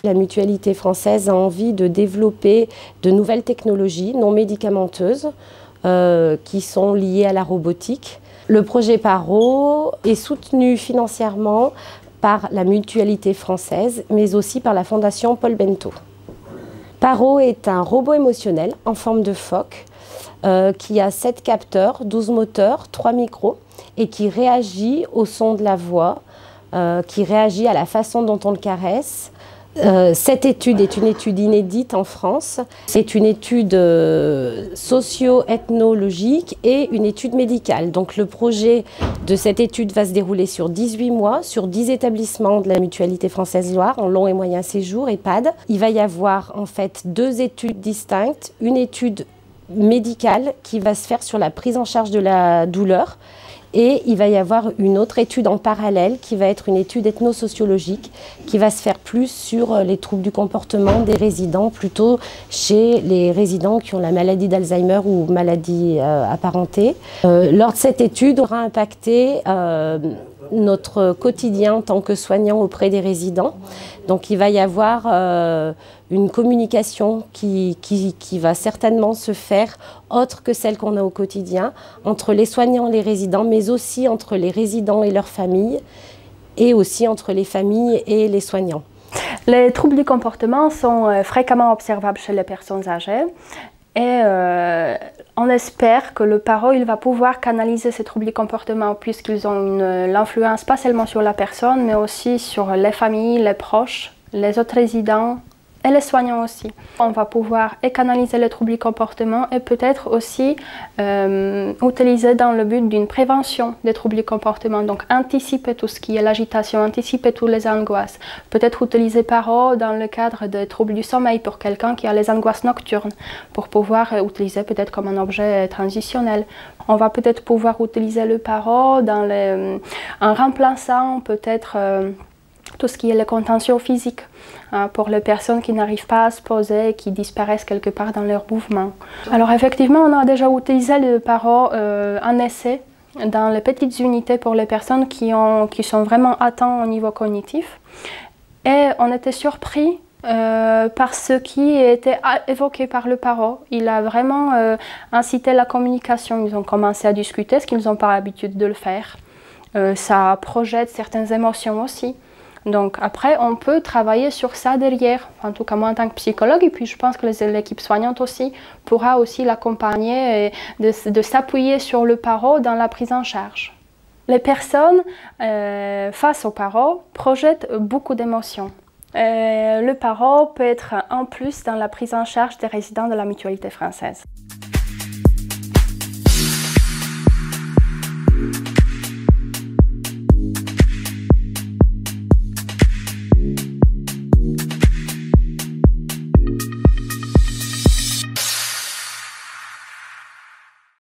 La mutualité française a envie de développer de nouvelles technologies non médicamenteuses qui sont liées à la robotique. Le projet PARO est soutenu financièrement par la mutualité française, mais aussi par la fondation Paul Bento. PARO est un robot émotionnel en forme de phoque qui a 7 capteurs, 12 moteurs, 3 micros et qui réagit au son de la voix, qui réagit à la façon dont on le caresse. Cette étude est une étude inédite en France. C'est une étude socio-ethnologique et une étude médicale. Donc le projet de cette étude va se dérouler sur 18 mois, sur 10 établissements de la Mutualité Française Loire, en long et moyen séjour, EHPAD. Il va y avoir en fait 2 études distinctes. Une étude médicale qui va se faire sur la prise en charge de la douleur. Et il va y avoir une autre étude en parallèle qui va être une étude ethnosociologique qui va se faire plus sur les troubles du comportement des résidents, plutôt chez les résidents qui ont la maladie d'Alzheimer ou maladie apparentée. Lors de cette étude, on aura impacté notre quotidien en tant que soignant auprès des résidents. Donc il va y avoir une communication qui va certainement se faire autre que celle qu'on a au quotidien, entre les soignants et les résidents, mais aussi entre les résidents et leurs familles, et aussi entre les familles et les soignants. Les troubles du comportement sont fréquemment observables chez les personnes âgées. Et on espère que le PARO il va pouvoir canaliser ces troubles du comportement puisqu'ils ont l'influence pas seulement sur la personne, mais aussi sur les familles, les proches, les autres résidents et les soignants aussi. On va pouvoir canaliser les troubles du comportement et peut-être aussi utiliser dans le but d'une prévention des troubles du comportement. Donc anticiper tout ce qui est l'agitation, anticiper toutes les angoisses. Peut-être utiliser PARO dans le cadre des troubles du sommeil pour quelqu'un qui a les angoisses nocturnes, pour pouvoir utiliser peut-être comme un objet transitionnel. On va peut-être pouvoir utiliser le PARO en remplaçant peut-être tout ce qui est le contentieux physique pour les personnes qui n'arrivent pas à se poser et qui disparaissent quelque part dans leur mouvement. Alors effectivement, on a déjà utilisé le PARO en essai dans les petites unités pour les personnes qui sont vraiment atteintes au niveau cognitif. Et on était surpris par ce qui était évoqué par le PARO. Il a vraiment incité la communication. Ils ont commencé à discuter, ce qu'ils n'ont pas l'habitude de le faire. Ça projette certaines émotions aussi. Donc après, on peut travailler sur ça derrière, en tout cas moi en tant que psychologue, et puis je pense que l'équipe soignante aussi pourra aussi l'accompagner et de s'appuyer sur le PARO dans la prise en charge. Les personnes face au PARO projettent beaucoup d'émotions. Le PARO peut être un plus dans la prise en charge des résidents de la Mutualité française.